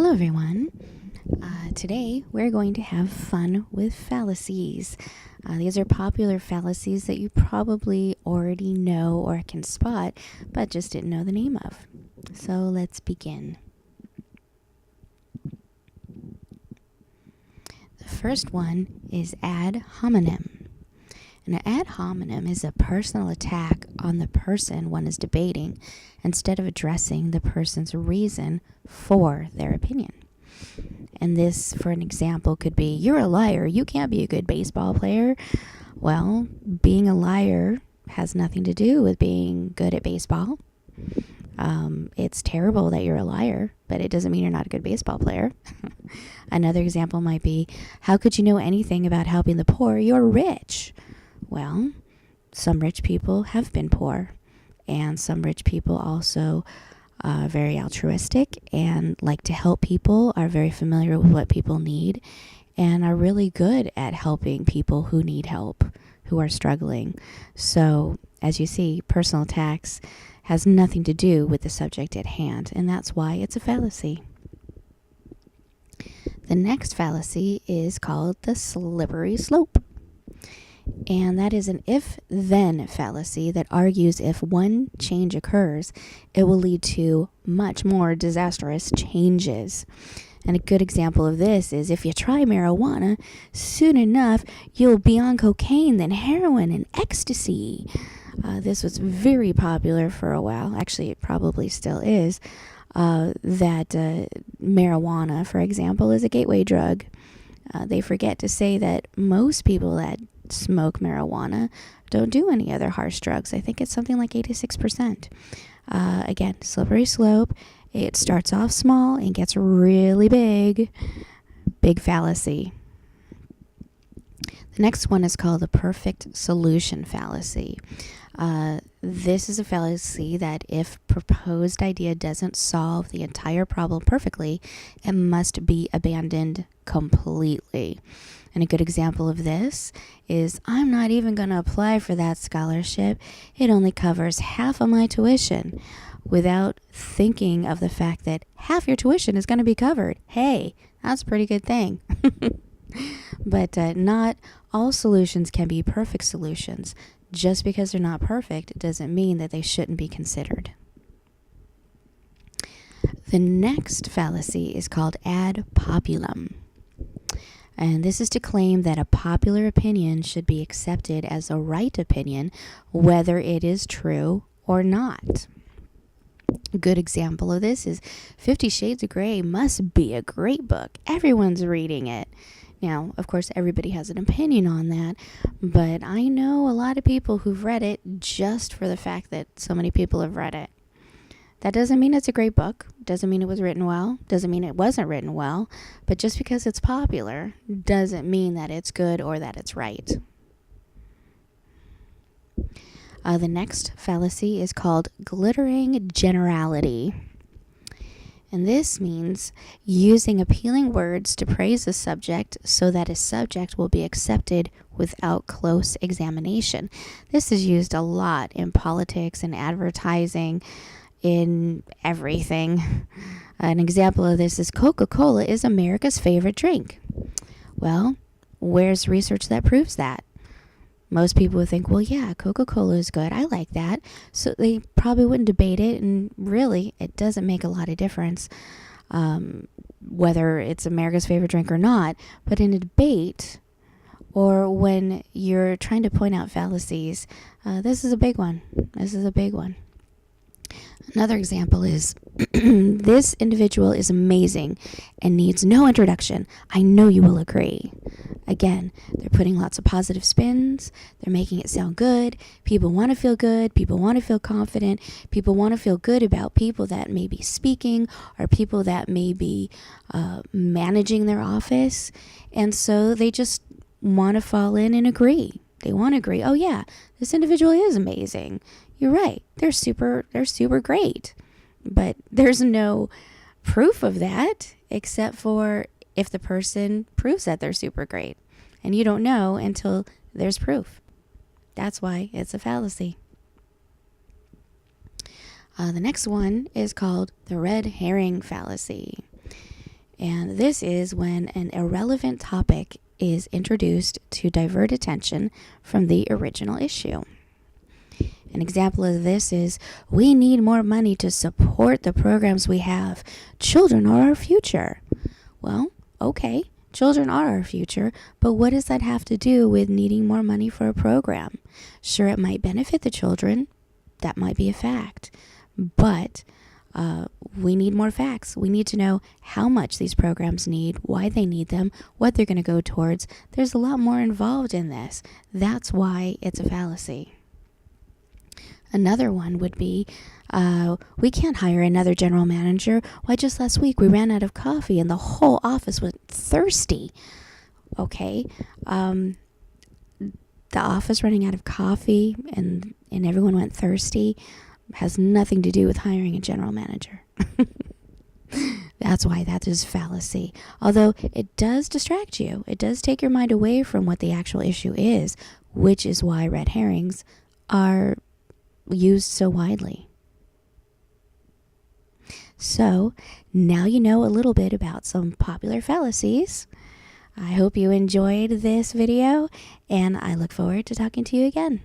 Hello, everyone. Today, we're going to have fun with fallacies. These are popular fallacies that you probably already know or can spot, but just didn't know the name of. So let's begin. The first one is ad hominem. An ad hominem is a personal attack on the person one is debating instead of addressing the person's reason for their opinion. And this, for an example, could be, "You're a liar. You can't be a good baseball player." Well, being a liar has nothing to do with being good at baseball. It's terrible that you're a liar, but it doesn't mean you're not a good baseball player. Another example might be, "How could you know anything about helping the poor? You're rich." Well, some rich people have been poor, and some rich people also are very altruistic and like to help people, are very familiar with what people need, and are really good at helping people who need help, who are struggling. So, as you see, personal attacks has nothing to do with the subject at hand, and that's why it's a fallacy. The next fallacy is called the slippery slope. And that is an if-then fallacy that argues if one change occurs, it will lead to much more disastrous changes. And a good example of this is, if you try marijuana, soon enough you'll be on cocaine, then heroin, and ecstasy. This was very popular for a while. Actually, it probably still is. That marijuana, for example, is a gateway drug. They forget to say that most people that smoke marijuana don't do any other harsh drugs. I think it's something like 86%. Again, slippery slope. It starts off small and gets really big. Big fallacy. The next one is called the perfect solution fallacy. This is a fallacy that if proposed idea doesn't solve the entire problem perfectly, it must be abandoned completely. And a good example of this is, "I'm not even going to apply for that scholarship. It only covers half of my tuition," without thinking of the fact that half your tuition is going to be covered. Hey, that's a pretty good thing. But not all solutions can be perfect solutions. Just because they're not perfect doesn't mean that they shouldn't be considered. The next fallacy is called ad populum. And this is to claim that a popular opinion should be accepted as a right opinion, whether it is true or not. A good example of this is 50 Shades of Grey must be a great book. Everyone's reading it. Now, of course, everybody has an opinion on that, but I know a lot of people who've read it just for the fact that so many people have read it. That doesn't mean it's a great book, doesn't mean it was written well, doesn't mean it wasn't written well, but just because it's popular doesn't mean that it's good or that it's right. The next fallacy is called glittering generality. And this means using appealing words to praise a subject so that a subject will be accepted without close examination. This is used a lot in politics and advertising, in everything. An example of this is, "Coca-Cola is America's favorite drink." Well, where's research that proves that? Most people would think, well, yeah, Coca-Cola is good. I like that. So they probably wouldn't debate it. And really, it doesn't make a lot of difference whether it's America's favorite drink or not. But in a debate, or when you're trying to point out fallacies, this is a big one. This is a big one. Another example is, "This individual is amazing and needs no introduction. I know you will agree." Again, they're putting lots of positive spins. They're making it sound good. People want to feel good. People want to feel confident. People want to feel good about people that may be speaking or people that may be managing their office. And so they just want to fall in and agree. They want to agree. "Oh yeah, this individual is amazing. You're right. They're super great." But there's no proof of that except for if the person proves that they're super great. And you don't know until there's proof. That's why it's a fallacy. The next one is called the red herring fallacy. And this is when an irrelevant topic is introduced to divert attention from the original issue. An example of this is, we need more money to support the programs we have. Children are our future. Well, okay, children are our future, but what does that have to do with needing more money for a program? Sure, it might benefit the children. That might be a fact. But we need more facts. We need to know how much these programs need, why they need them, what they're going to go towards. There's a lot more involved in this. That's why it's a fallacy. Another one would be, we can't hire another general manager. Why, just last week we ran out of coffee and the whole office was thirsty. Okay, the office running out of coffee and everyone went thirsty has nothing to do with hiring a general manager. That's why that is fallacy. Although it does distract you. It does take your mind away from what the actual issue is, which is why red herrings are used so widely. So now you know a little bit about some popular fallacies. I hope you enjoyed this video, and I look forward to talking to you again.